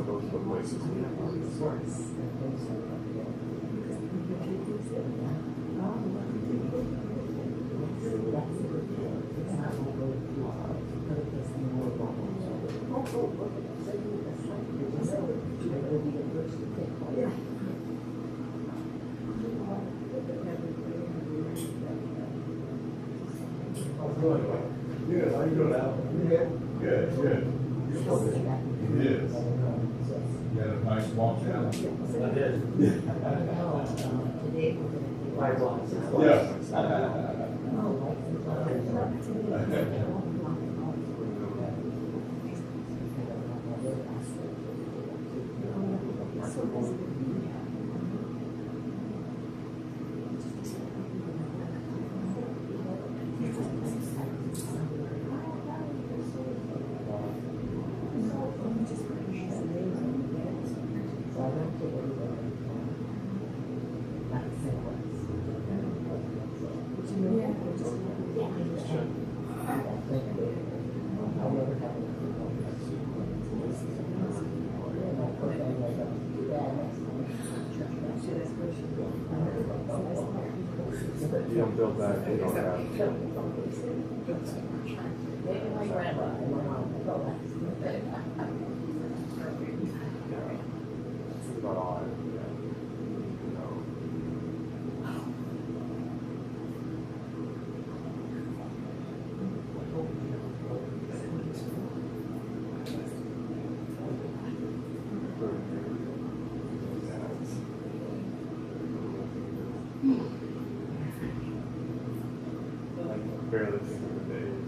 those are the places. Good, how you doing, Al? Good. Good, good. Yes. You had a nice walk down? I did. Yeah. You don't build that, you don't have. It's about all I, barely think of the days.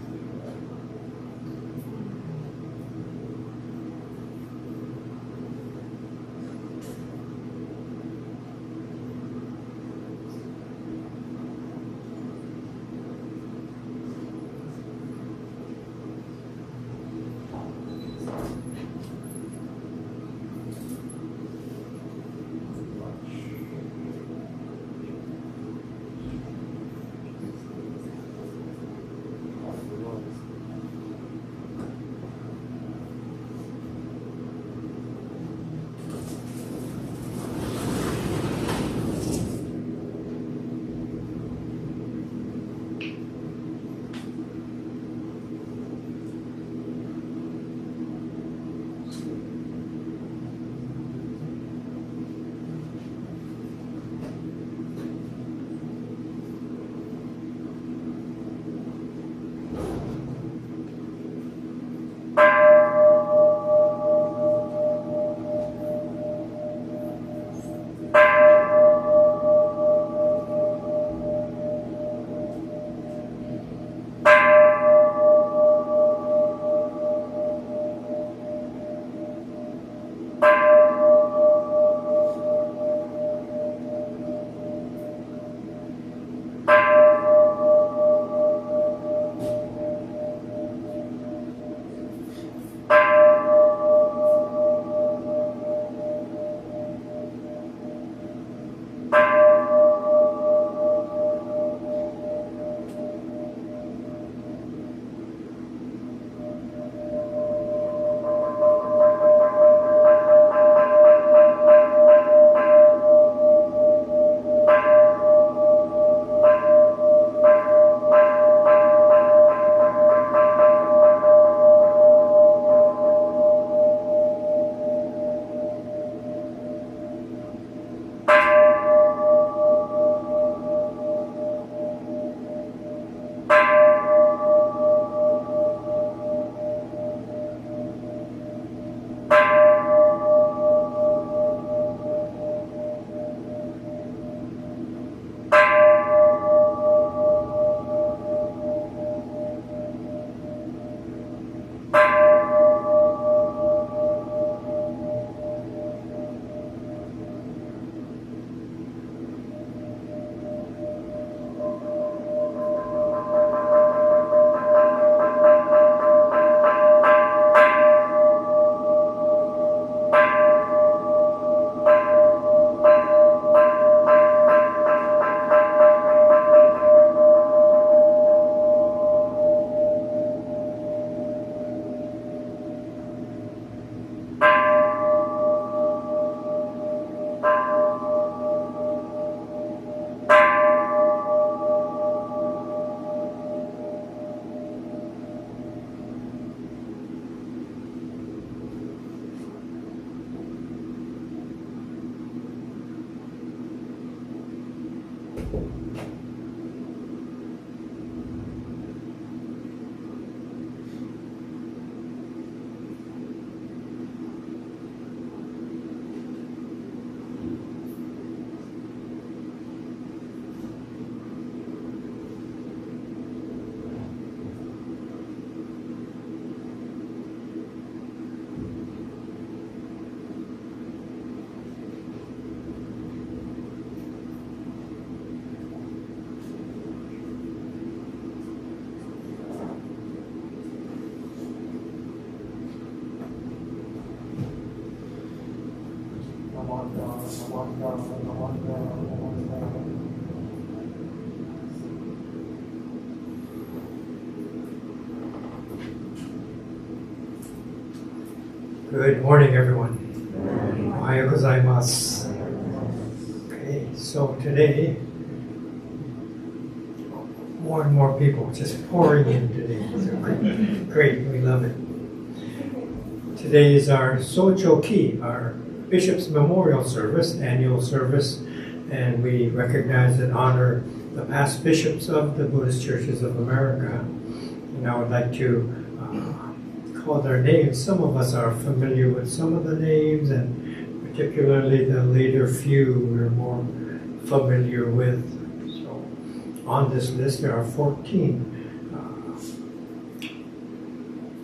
Good morning, everyone. Ohayou gozaimasu. Okay, so today, more and more people just pouring in today. So great, we love it. Today is our Socho KI, our Bishop's Memorial Service, annual service, and we recognize and honor the past bishops of the Buddhist Churches of America. And I would like to call their names. Some of us are familiar with some of the names, and particularly the later few we're more familiar with. So on this list there are 14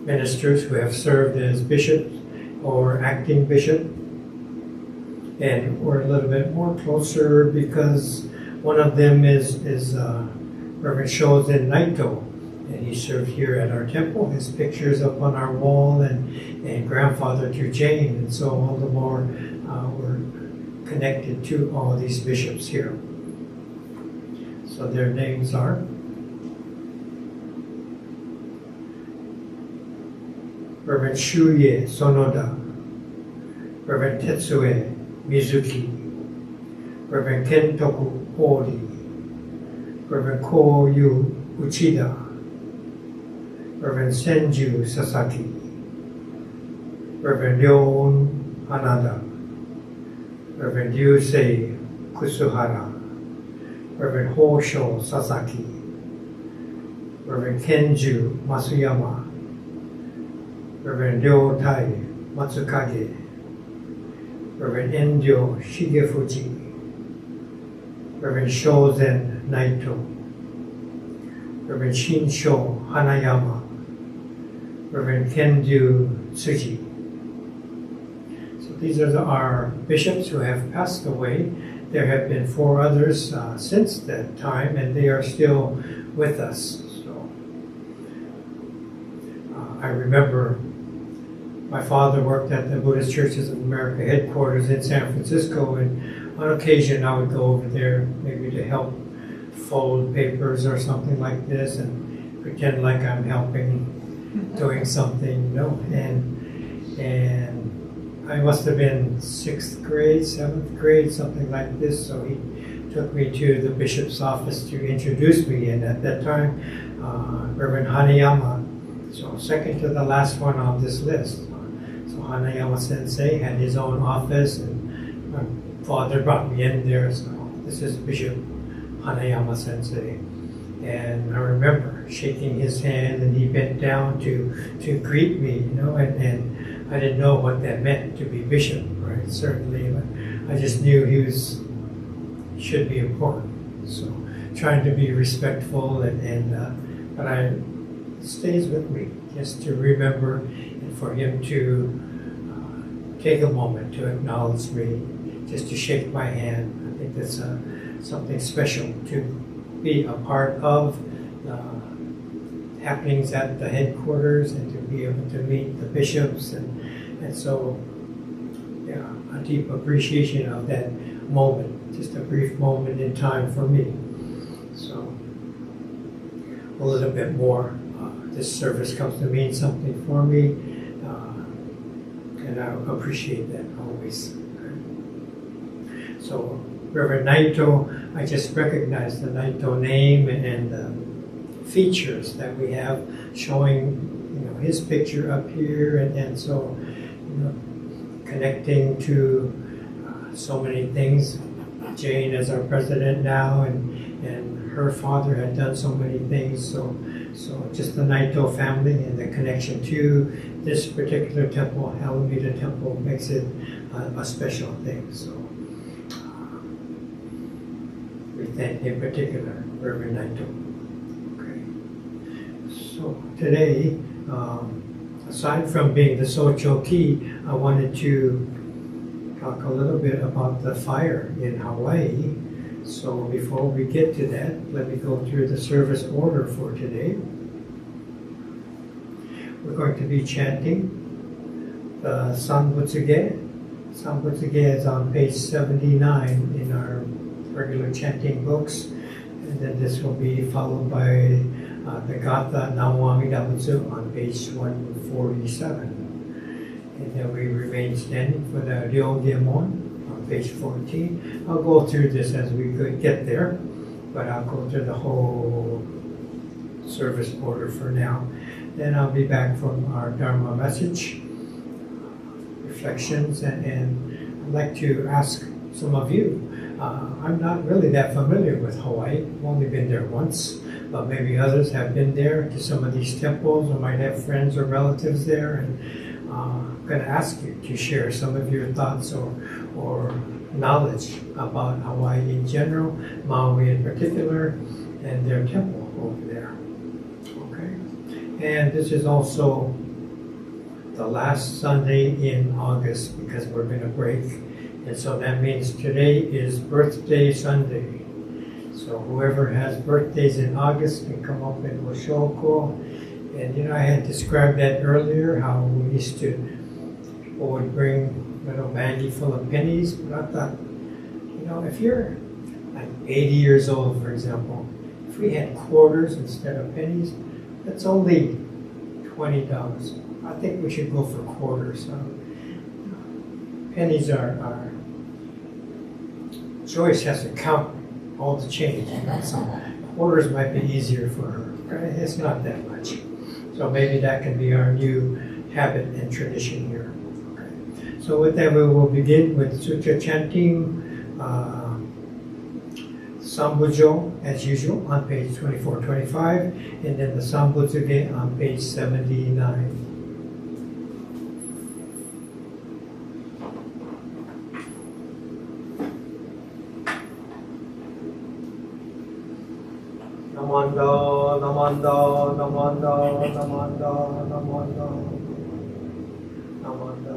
ministers who have served as bishops or acting bishop, and we're a little bit more closer because one of them is Reverend Shozen Naito, and he served here at our temple. His picture's up on our wall, and grandfather to Jane, and so all the more we're connected to all these bishops here. So their names are Reverend Shuye Sonoda, Reverend Tetsue Mizuki, Reverend Kentoku Ori, Reverend Koyu Uchida, Reverend Senju Sasaki, Reverend Ryon Hanada, Reverend Yusei Kusuhara, Reverend Hosho Sasaki, Reverend Kenju Masuyama, Reverend Ryotai Matsukage, Reverend Enryo Shigefuji, Reverend Shozen Naito, Reverend Shinsho Hanayama, Reverend Kenju Tsuji. So these are our bishops who have passed away. There have been 4 others since that time, and they are still with us. So I remember my father worked at the Buddhist Churches of America headquarters in San Francisco, and on occasion I would go over there maybe to help fold papers or something like this and pretend like I'm helping, doing something, you know, and I must have been 6th grade, 7th grade, something like this, so he took me to the bishop's office to introduce me, and at that time, Reverend Hanayama, so second to the last one on this list. So Hanayama Sensei had his own office, and my father brought me in there, so this is Bishop Hanayama Sensei. And I remember shaking his hand, and he bent down to greet me, you know, and I didn't know what that meant to be bishop, right? Certainly, but I just knew he should be important. So trying to be respectful, but it stays with me just to remember, and for him to take a moment to acknowledge me, just to shake my hand. I think that's something special to be a part of the happenings at the headquarters, and to be able to meet the bishops, and so yeah, a deep appreciation of that moment, just a brief moment in time for me. So a little bit more, this service comes to mean something for me, and I appreciate that always. So Reverend Naito, I just recognized the Naito name and the features that we have showing, you know, his picture up here, and so, you know, connecting to so many things. Jane is our president now, and her father had done so many things. So just the Naito family and the connection to this particular temple, Alameda Temple, makes it a special thing. So we thank in particular Reverend Naito. Okay. So today, aside from being the Socho KI, I wanted to talk a little bit about the fire in Hawaii. So before we get to that, let me go through the service order for today. We're going to be chanting the Sanbutsuge, Sambutsuge is on page 79 in our regular chanting books. And then this will be followed by the Gatha Namo Amida Butsu on page 147. And then we remain standing for the Ryo Gemon on page 14. I'll go through this as we could get there, but I'll go through the whole service order for now. Then I'll be back from our Dharma message, reflections, and I'd like to ask some of you. I'm not really that familiar with Hawaii. I've only been there once, but maybe others have been there to some of these temples or might have friends or relatives there. And I'm going to ask you to share some of your thoughts or knowledge about Hawaii in general, Maui in particular, and their temple over there. Okay? And this is also the last Sunday in August because we're going to break. And so that means today is birthday Sunday. So whoever has birthdays in August can come up in Oshoko. And you know, I had described that earlier, how we used to, people would bring a little baggie full of pennies. But I thought, you know, if you're like 80 years old, for example, if we had quarters instead of pennies, that's only $20. I think we should go for quarters. Pennies are Joyce has to count all the change. So quarters might be easier for her. It's not that much. So maybe that can be our new habit and tradition here. Okay. So with that, we will begin with Sutra chanting Sambujo, as usual, on page 24-25, and then the Sambutsuge on page 79. Namanda, namanda, namanda, namanda, namanda, namanda, namanda.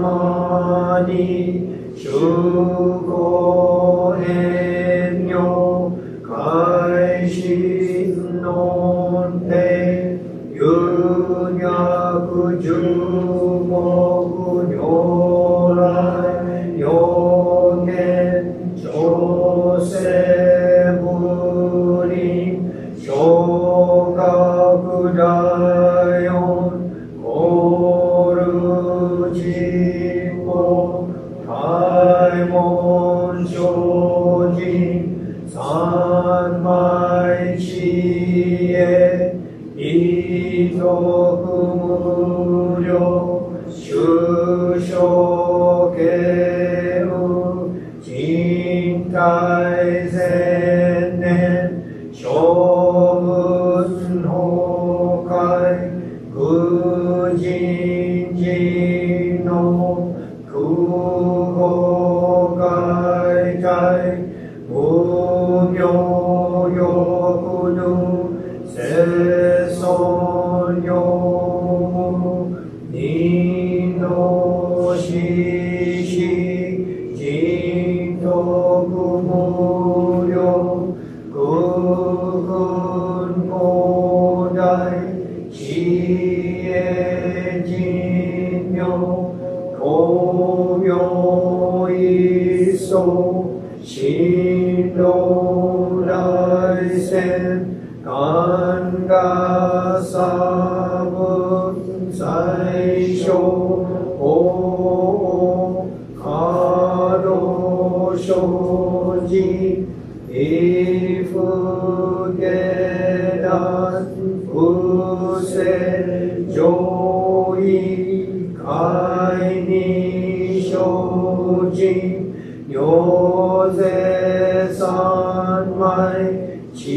まに守護遠慮開始の手有略樹木如来予言調整部林小学大四コール実行大門精進三昧知恵一徳無量修正形人体前年諸文崩壊愚人人の空語外体無明欲ぬ世尊用無二の死死人徳無量空軍広大知恵人妙光明一層神道来戦願が差分最小法可動生じ異不下段不正上位海に精進行税三昧知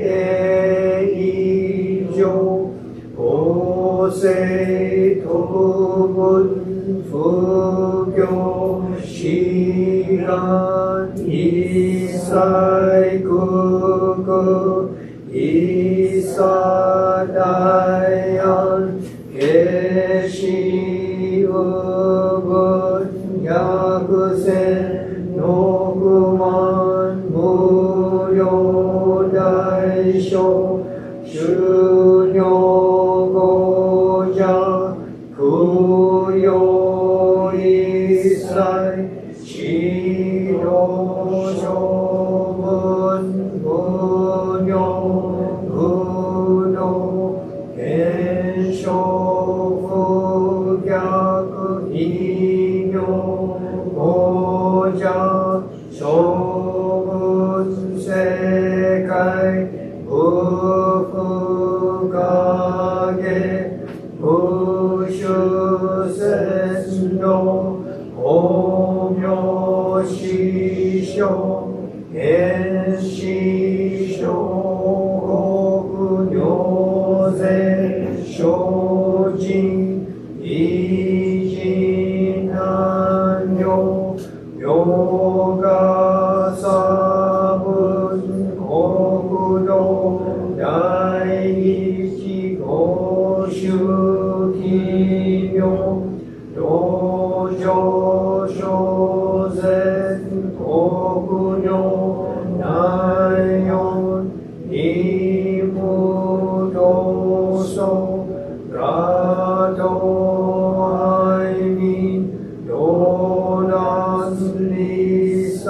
恵以上法制特分不行志願一切空空一切大安決し無分百千六万無量大小修行語者供養一切知道諸分無量無道現象不逆異名語者諸分世界不不影不修仙道法名師匠変師匠国行税精進異人難量ヨガサブ国土第一五周奇妙道場小禅国領内四二無道祖ガト愛民道南理祭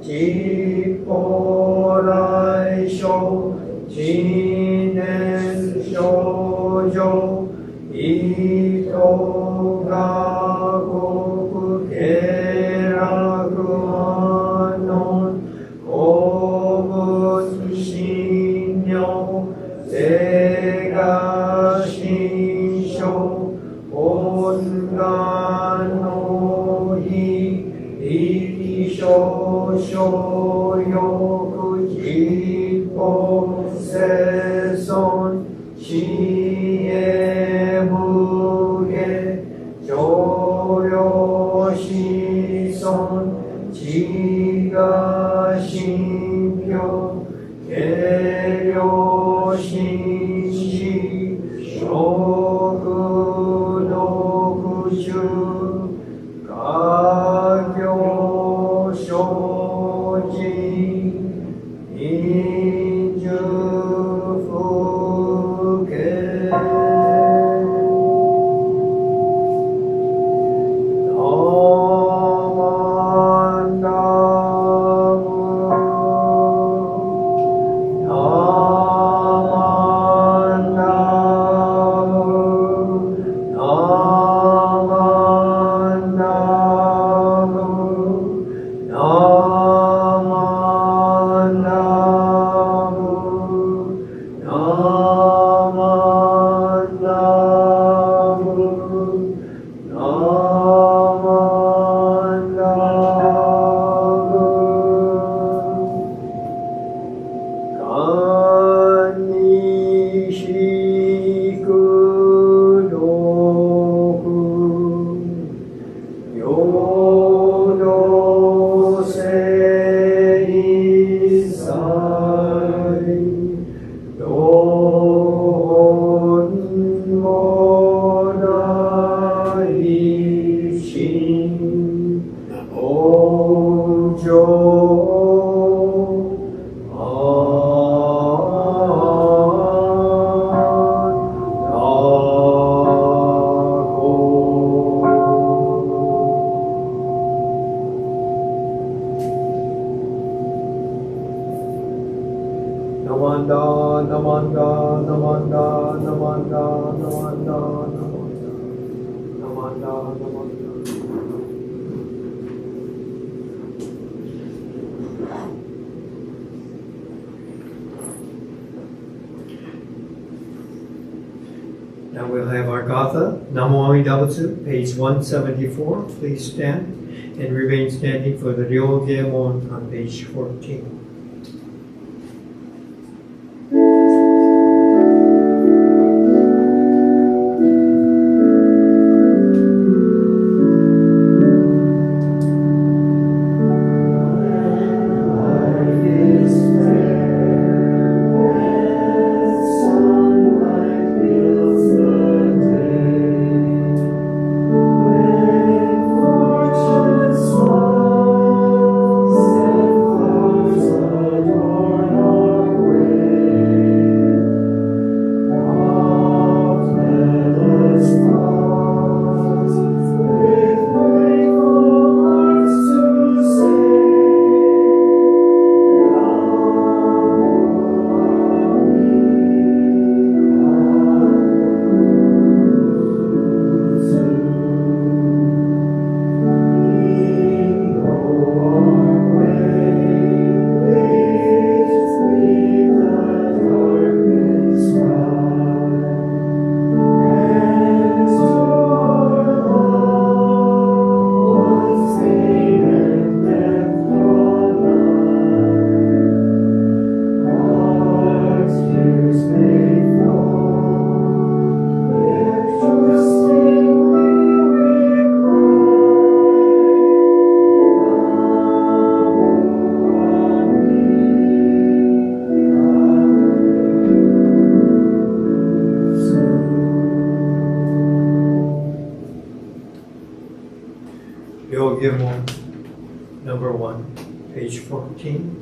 実法来生知念少女伊藤が国経楽アノン公文信用税が新書本願の日力少々欲実法生存知恵無下上領子孫知が信教軽量心死食毒 Gassho Shoji Inju Fuke Now we'll have our Gatha, Namo Amidabutsu, page 174. Please stand and remain standing for the Ryogemon on page 14. Ryogemon, number 1, page 14.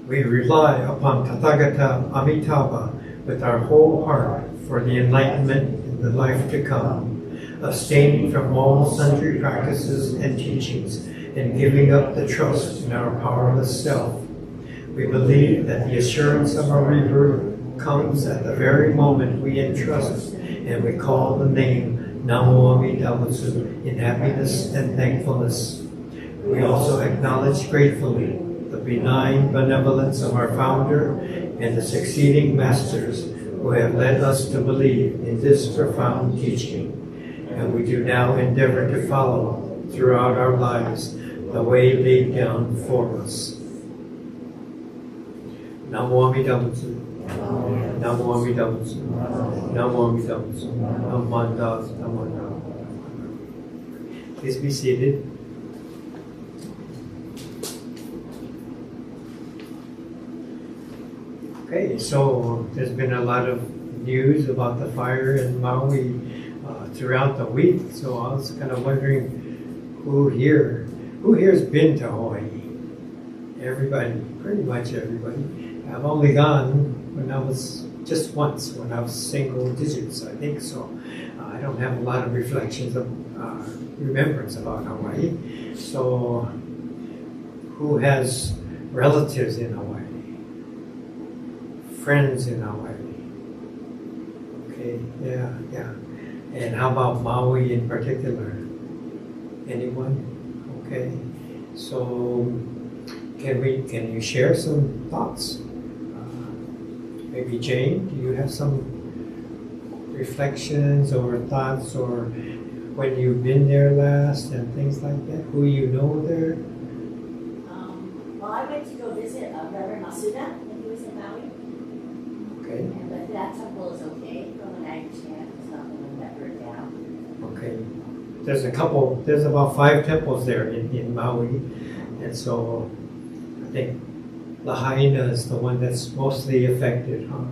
We rely upon Tathagata Amitabha with our whole heart for the enlightenment in the life to come, abstaining from all sundry practices and teachings, and giving up the trust in our powerless self. We believe that the assurance of our rebirth comes at the very moment we entrust and we call the name Namo Amidabutsu in happiness and thankfulness. We also acknowledge gratefully the benign benevolence of our founder and the succeeding masters who have led us to believe in this profound teaching. And we do now endeavor to follow throughout our lives the way laid down for us. Namo Amidabutsu. Namo Amidabutsu. Namo Amidabutsu. Namanda. Namanda. Please be seated. Okay, so there's been a lot of news about the fire in Maui. throughout the week. So I was kind of wondering who here's been to Hawaii? Everybody, pretty much everybody. I've only gone when I was just once, when I was single digits, I think so. I don't have a lot of reflections of remembrance about Hawaii. So who has relatives in Hawaii? Friends in Hawaii? Okay, yeah. And how about Maui in particular? Anyone? Okay. So can you share some thoughts? Maybe Jane, do you have some reflections or thoughts, or when you've been there last and things like that? Who you know there? Well, I went to go visit Reverend Masuda when he was in Maui. Okay. But that temple is okay, from what I understand, it's not going to burn down. Okay. There's about 5 temples there in Maui, and so I think Lahaina is the one that's mostly affected, huh?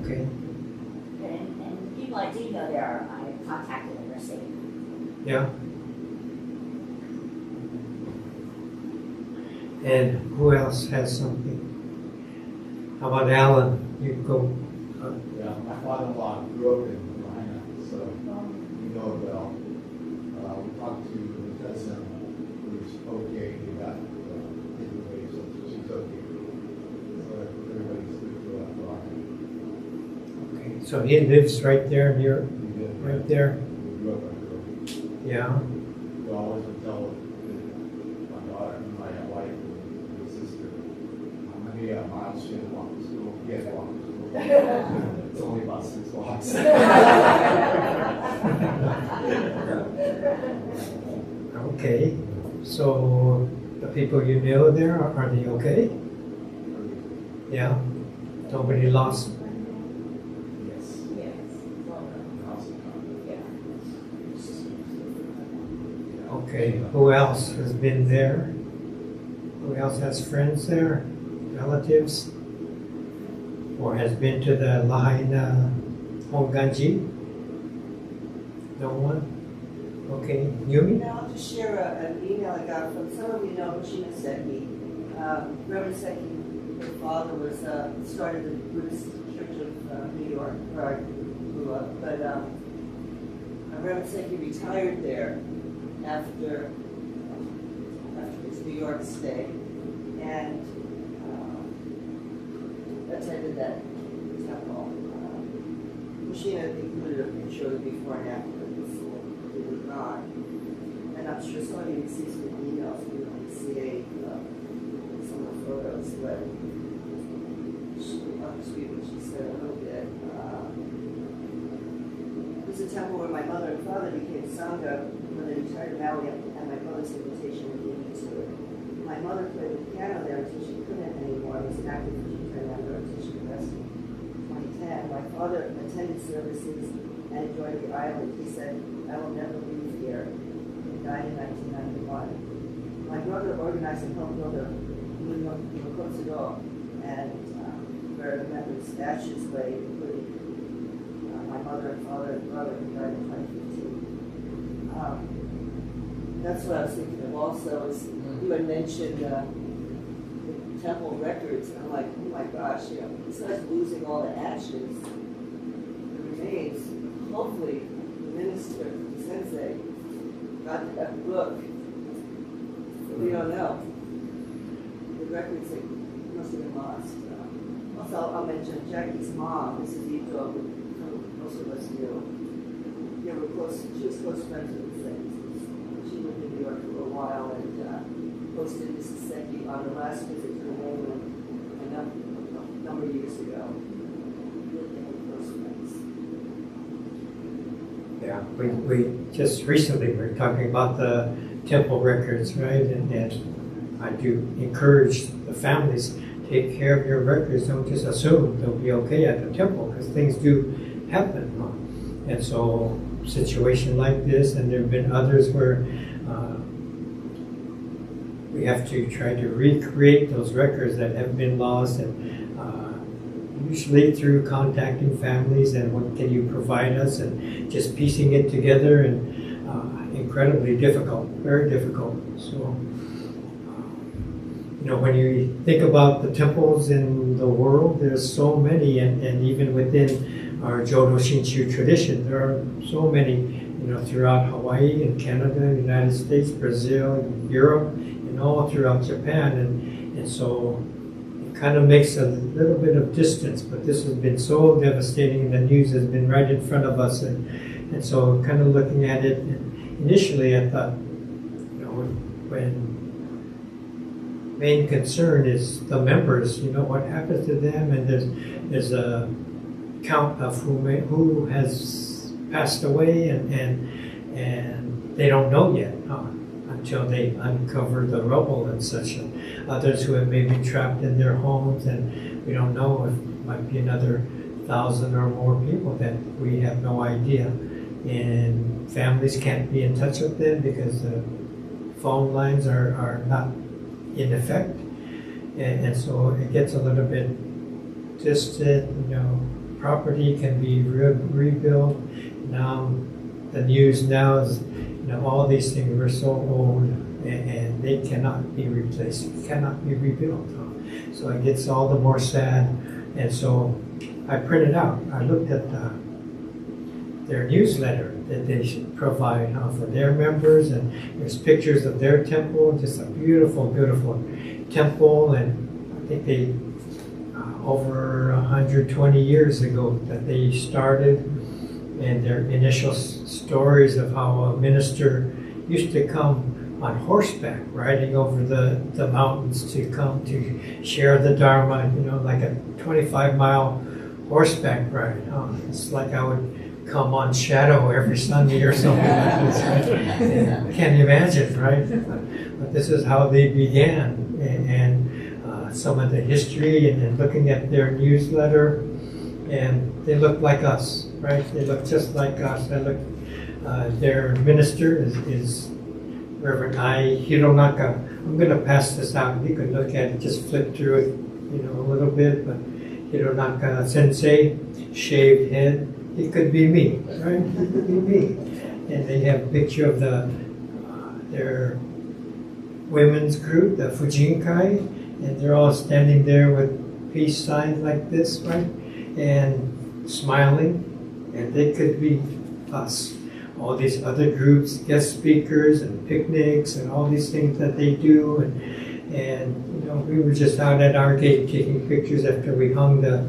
Okay. And the people I do know there, I contacted them, they're safe. Yeah. And who else has something? How about Alan? You go. Yeah, my father-in-law grew up in Lahaina, so we know it well. We talked to the cousin who's okay, he got his away, so she's okay. So everybody's good for Lahaina. Okay. So he lives right there near, We did, right there. We grew up in Lahaina. Yeah. We always would tell my daughter and my wife and my sister how many miles she had to walk to school. He had to walk to school. It's only about 6 blocks. Okay. So the people you know there, are they okay? Yeah. Nobody lost. Yes. Yes. Okay. Who else has been there? Who else has friends there? Relatives? Or has been to the Lahaina Honganji? No one? Okay. Yumi? I'll just share an email I got from some of you know Hoshina Seki. Reverend Seki, her father was started the Buddhist Church of New York, where I grew up. But Reverend Seki retired there after his New York stay, and attended that temple. Hoshina included a picture of the before and after. He was gone. And I'm sure some of you received some emails from the CA, some of the photos, but I'll just read what she said a little bit. It was a temple where my mother and father became Sangha when they retired to Maui, and my mother's invitation would lead me to it. My mother played the piano there until she couldn't anymore. It was an active vegetarian member until she passed in 2010. My father attended services and enjoyed the island. He said, "I will never leave here." He died in 1991. My brother organized and helped build a new Yokotsudo, and where the members' statues lay, including my mother and father and brother who died in 2015. That's what I was thinking of also, is you had mentioned the temple records, and I'm like, oh my gosh, besides losing all the ashes, the remains, hopefully the minister, the sensei, got that book. We don't know. The records must have been lost. Also, I'll mention Jackie's mom, Mrs. Ito, who most of us knew. They were close, she was close friends with the Sekis. She lived in New York for a while and hosted Mrs. Seki on the last visit to the mainland a number of years ago. Really, they were close friends. Yeah, we just recently were talking about the temple records, right? And I do encourage the families, take care of your records. Don't just assume they'll be okay at the temple, because things do happen. Huh? And so, situation like this, and there have been others where we have to try to recreate those records that have been lost, and usually through contacting families and what can you provide us, and just piecing it together, and incredibly difficult, very difficult. So, when you think about the temples in the world, there's so many, and even within our Jodo Shinshu tradition, there are so many, throughout Hawaii and Canada, United States, Brazil, Europe, and all throughout Japan, and so it kind of makes a little bit of distance, but this has been so devastating, and the news has been right in front of us, and so kind of looking at it, initially I thought, when main concern is the members, what happens to them, and there's a count of who has passed away, and they don't know yet until they uncover the rubble and such. And others who have maybe trapped in their homes, and we don't know if it might be another 1,000 or more people that we have no idea. And families can't be in touch with them because the phone lines are not in effect, and so it gets a little bit distant. Property can be rebuilt. Now the news now is, all these things were so old, and they cannot be replaced, cannot be rebuilt. So it gets all the more sad. And so I printed out, I looked at their newsletter that they should provide for their members, and there's pictures of their temple, just a beautiful, beautiful temple. And I think they over 120 years ago that they started, and their initial stories of how a minister used to come on horseback, riding over the mountains to come to share the Dharma, like a 25-mile horseback ride. It's like I would come on Shadow every Sunday or something like this, right? Can't imagine, right? But this is how they began, and some of the history, and looking at their newsletter, and they look like us, right? They look just like us. Their minister is Reverend I. Hironaka. I'm going to pass this out. You can look at it, just flip through it, a little bit. But Hironaka Sensei, shaved head. It could be me, right? It could be me. And they have a picture of their women's group, the Fujinkai, and they're all standing there with peace signs like this, right? And smiling. And they could be us. All these other groups, guest speakers and picnics and all these things that they do. And we were just out at our gate taking pictures after we hung the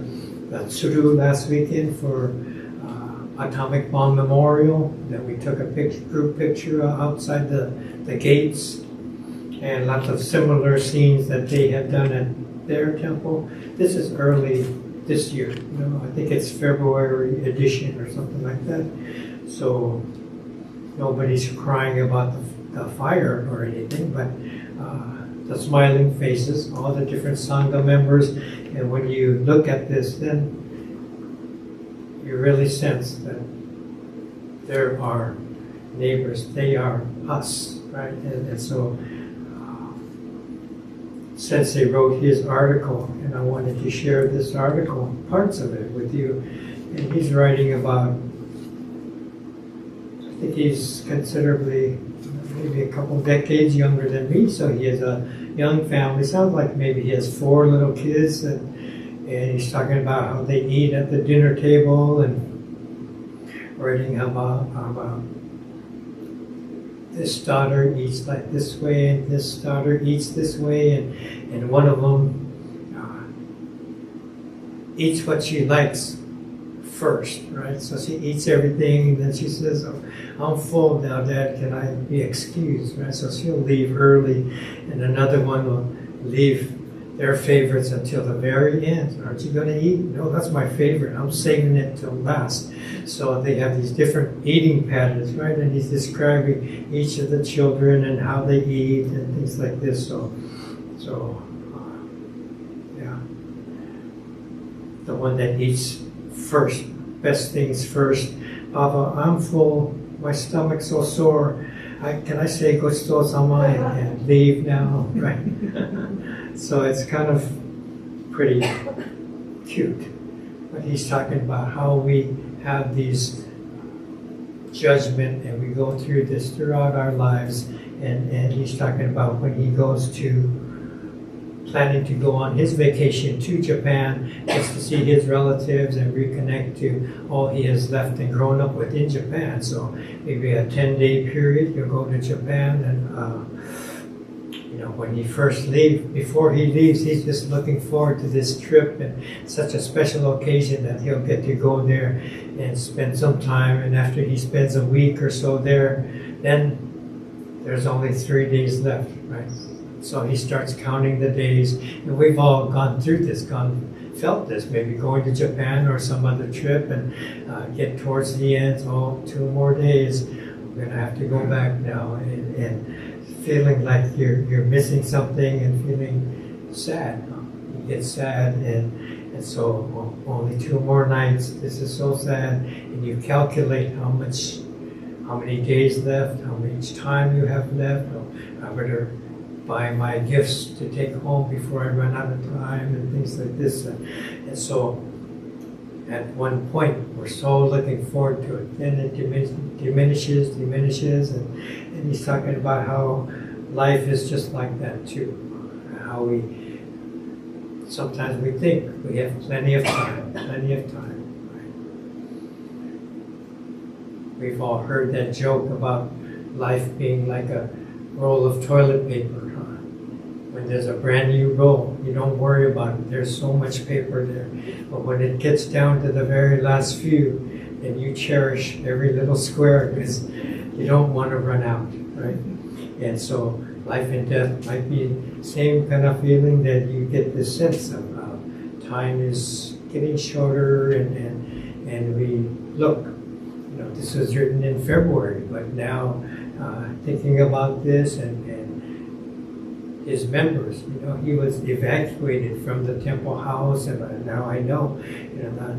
tsuru last weekend for Atomic Bomb Memorial. That we took a group picture outside the gates, and lots of similar scenes that they have done at their temple. This is early this year. I think it's February edition or something like that. So nobody's crying about the fire or anything, but the smiling faces, all the different Sangha members. And when you look at this, then you really sense that there are neighbors, they are us, right? And so Sensei wrote his article, and I wanted to share this article, parts of it, with you. And he's writing about, I think he's considerably, maybe a couple decades younger than me, so he has a young family. Sounds like maybe he has 4 little kids, and he's talking about how they eat at the dinner table, and writing about this daughter eats like this way, and this daughter eats this way, and one of them eats what she likes first, right? So she eats everything, and then she says, "Oh, I'm full now, Dad, can I be excused?" Right? So she'll leave early, and another one will leave their favorites until the very end. "Aren't you going to eat?" "No, that's my favorite. I'm saving it till last." So they have these different eating patterns, right? And he's describing each of the children and how they eat and things like this. So yeah. The one that eats first, best things first. "Papa, I'm full. My stomach's so sore. Can I say gochito-sama and leave now?" Right? So it's kind of pretty cute. But he's talking about how we have these judgment and we go through this throughout our lives. And he's talking about when he goes to planning to go on his vacation to Japan just to see his relatives and reconnect to all he has left and grown up with in Japan. So maybe a 10-day period, you'll go to Japan and you know, when he first leaves, before he leaves, he's just looking forward to this trip and such a special occasion that he'll get to go there and spend some time. And after he spends a week or so there, then there's only 3 days left, right? So he starts counting the days, and we've all gone through this, felt this, maybe going to Japan or some other trip and get towards the end, oh, 2 more days, we're gonna have to go back now, and feeling like you're missing something and feeling sad. You get sad, and so only 2 more nights, this is so sad, and you calculate how many days left, how much time you have left. Oh, I better buy my gifts to take home before I run out of time and things like this. And so at one point, we're so looking forward to it. Then it diminishes, and he's talking about how life is just like that too. How sometimes we think we have plenty of time. Right? We've all heard that joke about life being like a roll of toilet paper. When there's a brand new roll, you don't worry about it. There's so much paper there. But when it gets down to the very last few, then you cherish every little square because you don't want to run out, right? And so life and death might be the same kind of feeling that you get this sense of time is getting shorter and we look, you know, this was written in February, but now thinking about this and his members, you know, he was evacuated from the temple house, and now I know, you know,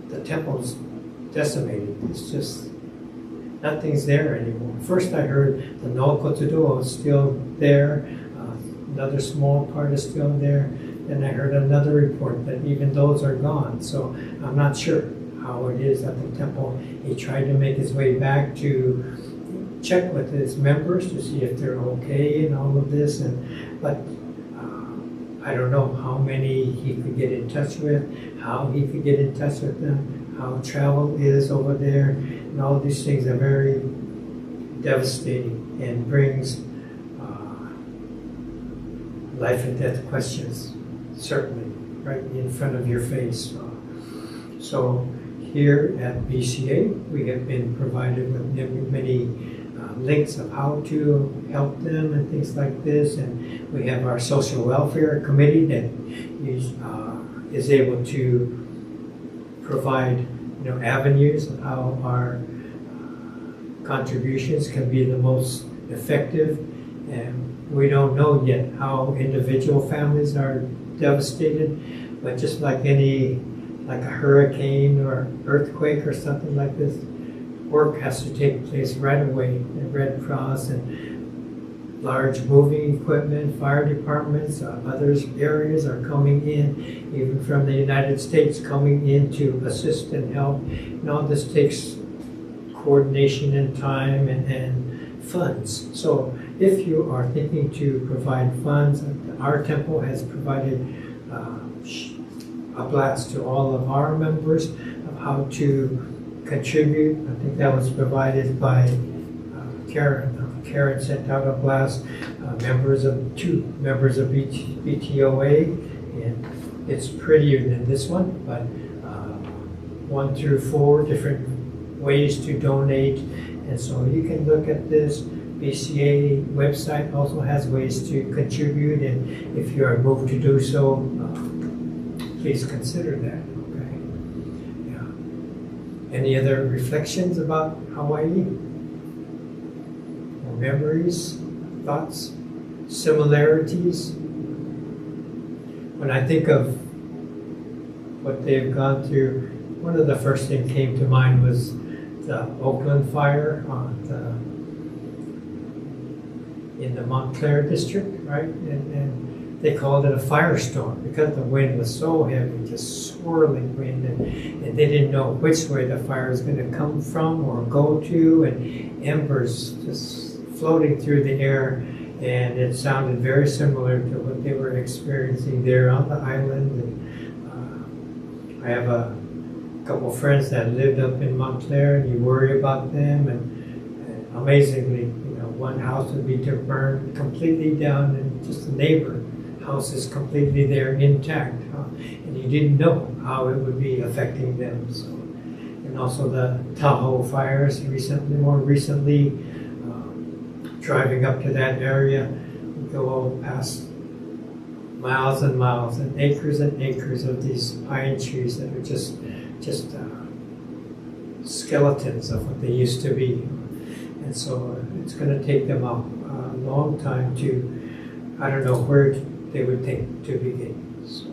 the temple's decimated. It's just, nothing's there anymore. First I heard the no kotudo is still there, another small part is still there, then I heard another report that even those are gone. So I'm not sure how it is at the temple. He tried to make his way back to check with his members to see if they're okay and all of this, but I don't know how many he could get in touch with, how he could get in touch with them, how travel is over there, and all these things are very devastating and brings life and death questions, certainly, right in front of your face. So here at BCA, we have been provided with many links of how to help them and things like this, and we have our social welfare committee that is able to provide, you know, avenues of how our contributions can be the most effective. And we don't know yet how individual families are devastated, but just like a hurricane or earthquake or something like this, work has to take place right away. The Red Cross and large moving equipment, fire departments, other areas are coming in, even from the United States coming in to assist and help. And all this takes coordination and time and funds. So if you are thinking to provide funds, our temple has provided a blast to all of our members of how to contribute. I think that was provided by Karen. Karen sent out a blast. Two members of BTOA, and it's prettier than this one, but 1 through 4 different ways to donate, and so you can look at this. BCA website also has ways to contribute, and if you are moved to do so, please consider that. Any other reflections about Hawaii? Or memories, thoughts, similarities? When I think of what they've gone through, one of the first things that came to mind was the Oakland fire in the Montclair district, right? And they called it a firestorm because the wind was so heavy, just swirling wind, and they didn't know which way the fire was going to come from or go to, and embers just floating through the air, and it sounded very similar to what they were experiencing there on the island. And I have a couple of friends that lived up in Montclair, and you worry about them, and amazingly, one house would be burned completely down, and just the neighbor house is completely there intact, and you didn't know how it would be affecting them. So, and also the Tahoe fires more recently, driving up to that area, we go past miles and miles and acres of these pine trees that are just skeletons of what they used to be. And so it's going to take them a long time to, I don't know where they would think to begin. So.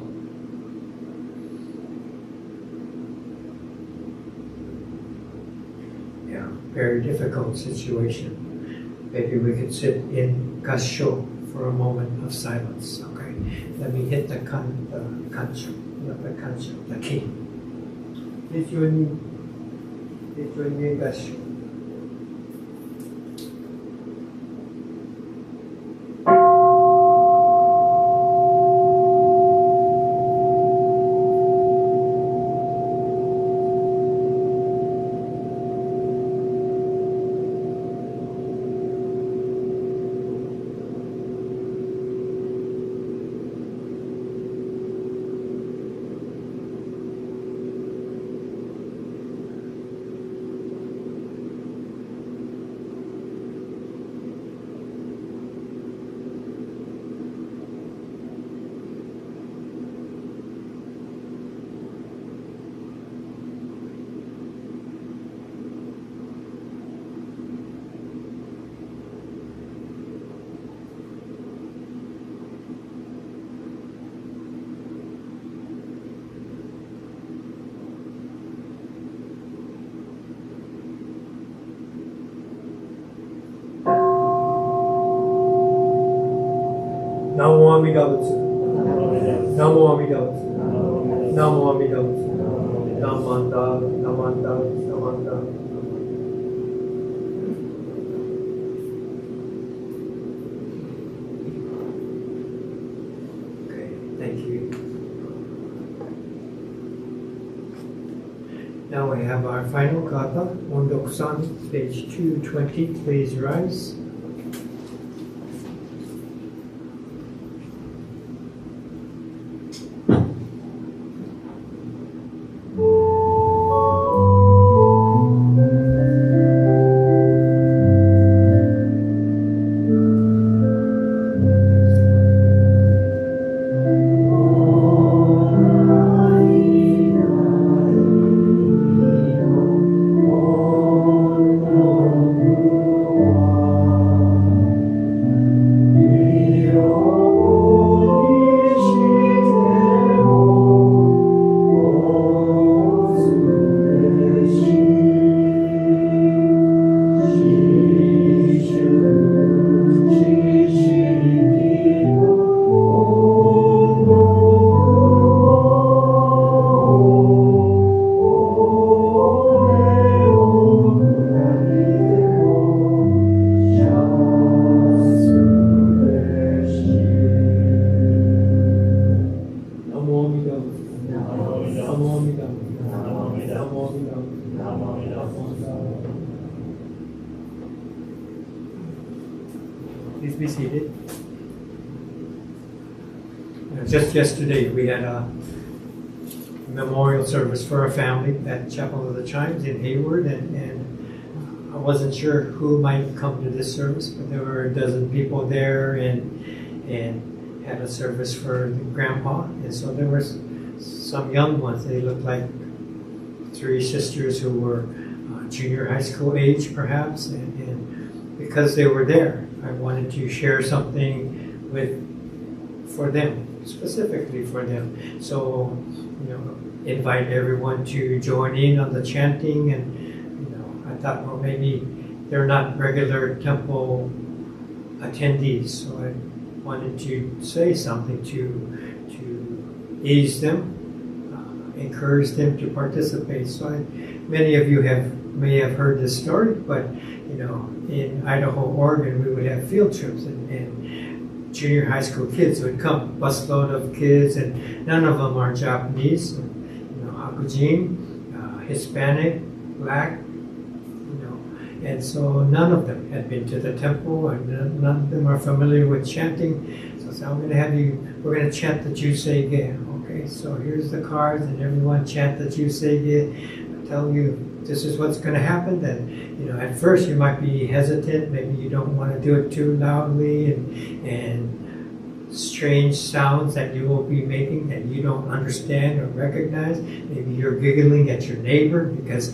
Yeah, very difficult situation. Maybe we could sit in Gassho for a moment of silence. Okay, let me hit the kancho, the key. Please join me in Gassho. Namo Amida Butsu. Namo Amida Butsu. Namo Amida Butsu. Namanda, Namanda, Namanda. Okay, thank you. Now we have our final kata, Ondoku-san, page 220. Please rise. Please be seated. Just yesterday we had a memorial service for a family at Chapel of the Chimes in Hayward, and I wasn't sure who might come to this service, but there were a dozen people there, and had a service for the grandpa, and so there was some young ones. They looked like three sisters who were junior high school age perhaps, and because they were there, I wanted to share something for them, specifically for them. So, invite everyone to join in on the chanting, and I thought, well, maybe they're not regular temple attendees, so I wanted to say something to ease them, encourage them to participate. So many of you may have heard this story, but in Idaho, Oregon, we would have field trips, and junior high school kids would come, busload of kids, and none of them are Japanese, Hakujin, Hispanic, Black, and so none of them had been to the temple, and none of them are familiar with chanting. So I said, we're going to chant the Jusei-ge. Okay, so here's the cards, and everyone chant the Jusei-ge. I tell you, this is what's going to happen. That at first you might be hesitant, maybe you don't want to do it too loudly, and strange sounds that you will be making that you don't understand or recognize. Maybe you're giggling at your neighbor because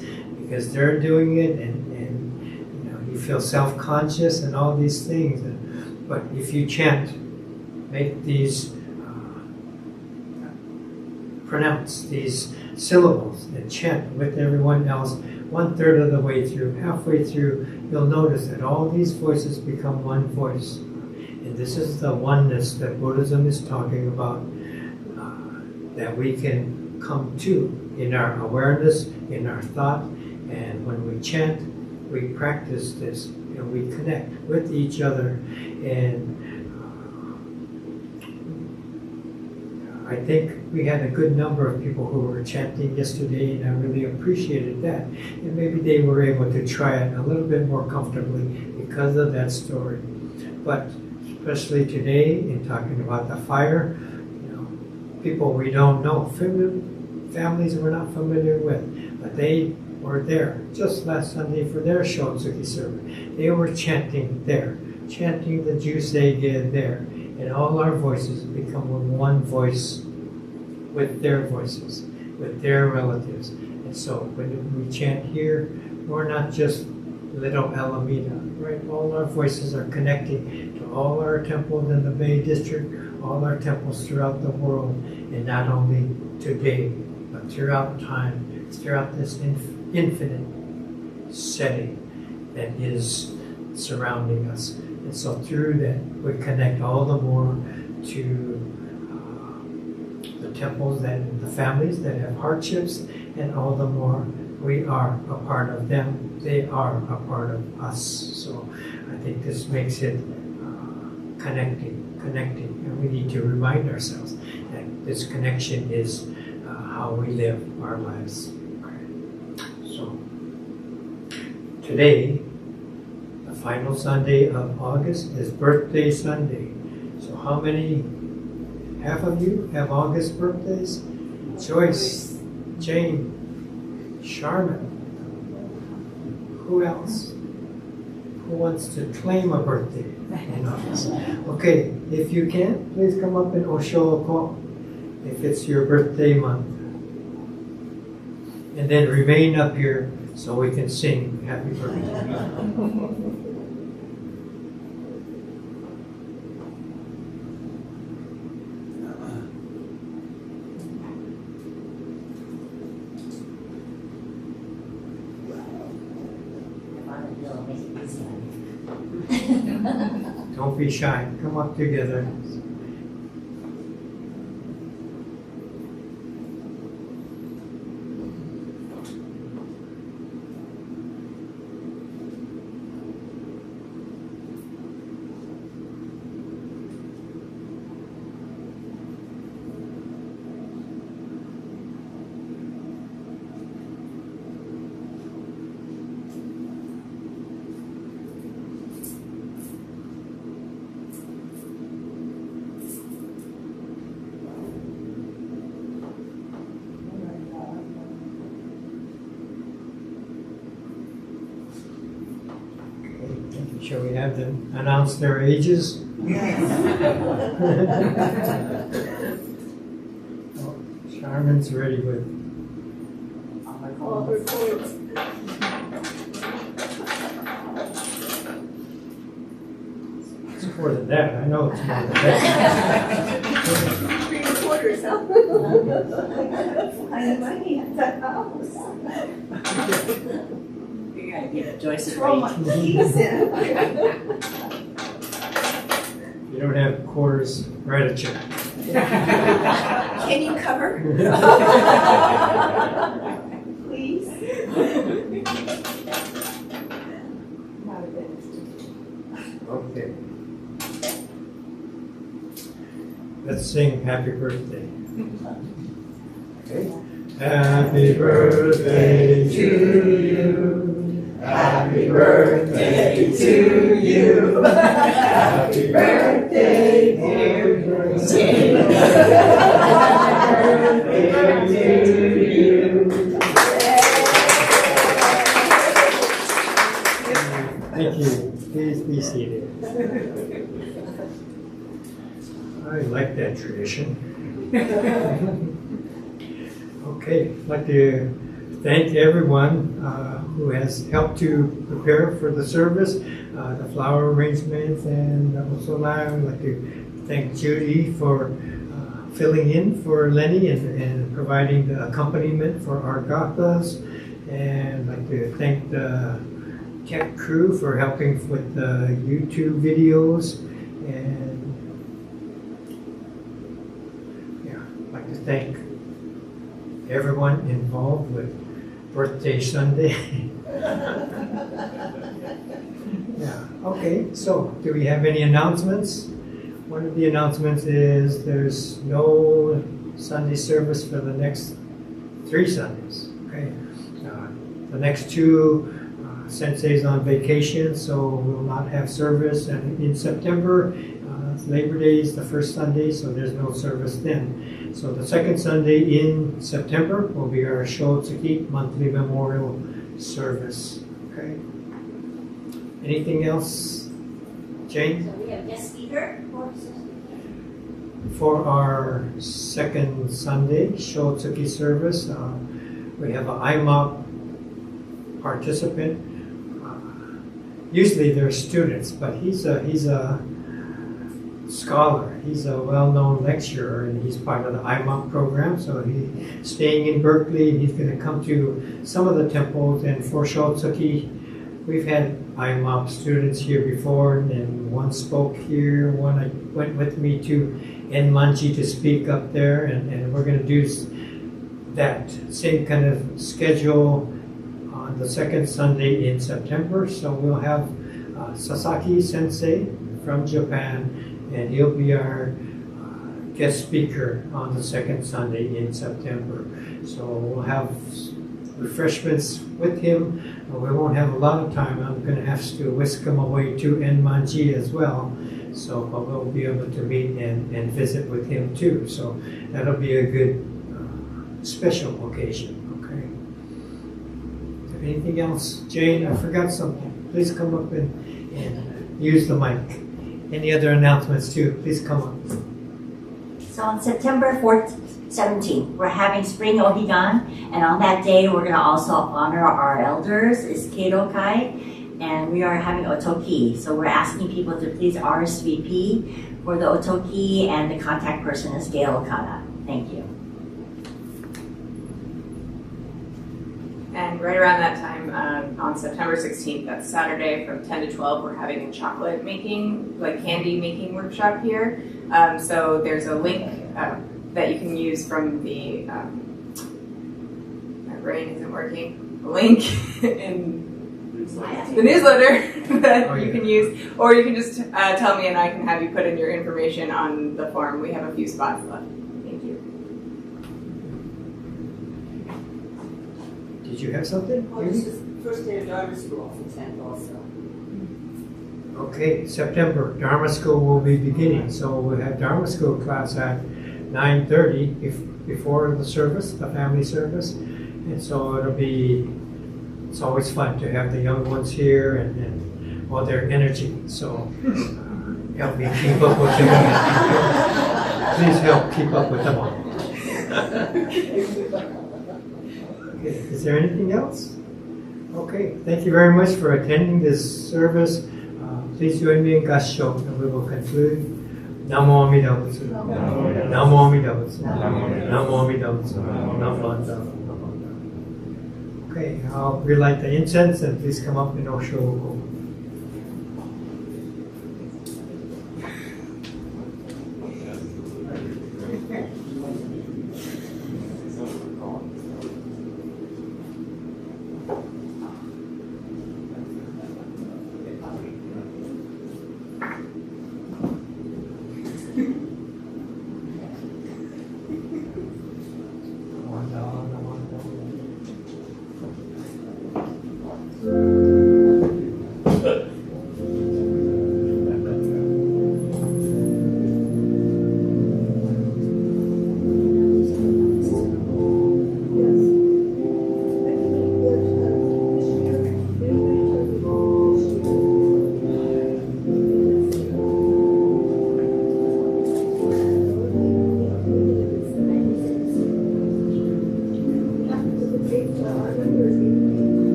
they're doing it, and you feel self-conscious and all these things. But if you chant, make these pronounce these syllables and chant with everyone else 1/3 of the way through, halfway through, you'll notice that all these voices become one voice. And this is the oneness that Buddhism is talking about, that we can come to in our awareness, in our thought. And when we chant, we practice this, and we connect with each other. And I think we had a good number of people who were chanting yesterday, and I really appreciated that. And maybe they were able to try it a little bit more comfortably because of that story. But especially today, in talking about the fire, people we don't know, families we're not familiar with, but they were there just last Sunday for their Shotsuki service. They were chanting there, chanting the Jusei-ge there, and all our voices become one voice with their voices, with their relatives. And so when we chant here, we're not just little Alameda, right? All our voices are connecting to all our temples in the Bay District, all our temples throughout the world, and not only today, but throughout time, throughout this infinite setting that is surrounding us. And so through that, we connect all the more to the temples and the families that have hardships, and all the more we are a part of them. They are a part of us. So I think this makes it connecting, and we need to remind ourselves that this connection is how we live our lives. So today, the final Sunday of August, is birthday Sunday. So how many, half of you have August birthdays? Joyce, Jane, Charmin. Who else? Who wants to claim a birthday in August? Okay, if you can, please come up and Osho if it's your birthday month. And then remain up here so we can sing happy birthday. Don't be shy. Come up together. Shall we have them announce their ages? Oh, Charmin's ready with All her chords. it's more than that. I know it's more than that. 3/4, huh? I have money at the house. You gotta get Joyce a Throw my keys in. You You don't have quarters, write a check. Can you cover? Please? Okay. Let's sing Happy Birthday. Okay. Happy birthday to you. Happy birthday to you. Happy birthday, dear birthday. Happy birthday to you. Thank you. Please be seated. I like that tradition. Okay, I'd like to thank everyone who has helped to prepare for the service, the flower arrangements, and also I'd like to thank Judy for filling in for Lenny and providing the accompaniment for our gathas, and I'd like to thank the tech crew for helping with the YouTube videos, and yeah, I'd like to thank everyone involved with Birthday Sunday. Yeah, okay, so do we have any announcements? One of the announcements is there's no Sunday service for the next 3 Sundays. Okay, the next 2 Sensei's on vacation, so we'll not have service. And in September, Labor Day is the first Sunday, so there's no service then. So the second Sunday in September will be our Shotsuki monthly memorial service. Okay. Anything else, Jane? So we have guest speaker For our second Sunday Shotsuki service, we have an IMOP participant. Usually they're students, but he's a scholar. He's a well-known lecturer, and he's part of the IMOP program. So he's staying in Berkeley, and he's going to come to some of the temples. And for Shotsuki, we've had IMOP students here before, and one spoke here. One went with me to Enmanji to speak up there, and we're going to do that same kind of schedule on the second Sunday in September. So we'll have Sasaki Sensei from Japan, and he'll be our guest speaker on the second Sunday in September. So we'll have refreshments with him. We won't have a lot of time. I'm going to have to whisk him away to Enmanji as well. So but we'll be able to meet and visit with him too. So that'll be a good special occasion. Okay. Is there anything else? Jane, I forgot something. Please come up and use the mic. Any other announcements too? Please come up. So on September 17th, we're having Spring Ohigan, and on that day, we're going to also honor our elders, is Socho KI, and we are having Otoki. So we're asking people to please RSVP for the Otoki, and the contact person is Gail Okada. Thank you. And right around that time, on September 16th, that's Saturday, from 10 to 12, we're having a chocolate making, like candy making workshop here. So there's a link that you can use from the, my brain isn't working, a link in the newsletter that you can use, or you can just tell me and I can have you put in your information on the form. We have a few spots left. Thank you. Did you have something? Oh, this is first day of Dharma school from 10 also. Okay, September, Dharma School will be beginning. So we'll have Dharma School class at 9:30 before the service, the family service. And so it's always fun to have the young ones here and all their energy. So help me keep up with them. Please help keep up with them all. Okay, is there anything else? Okay, thank you very much for attending this service. Please join me in Gassho, and we will conclude. Namo Amida Butsu. Namo Amida Butsu. Namo Amida Butsu. Namo Amida Butsu. Okay, I'll relight the incense, and please come up in Osho.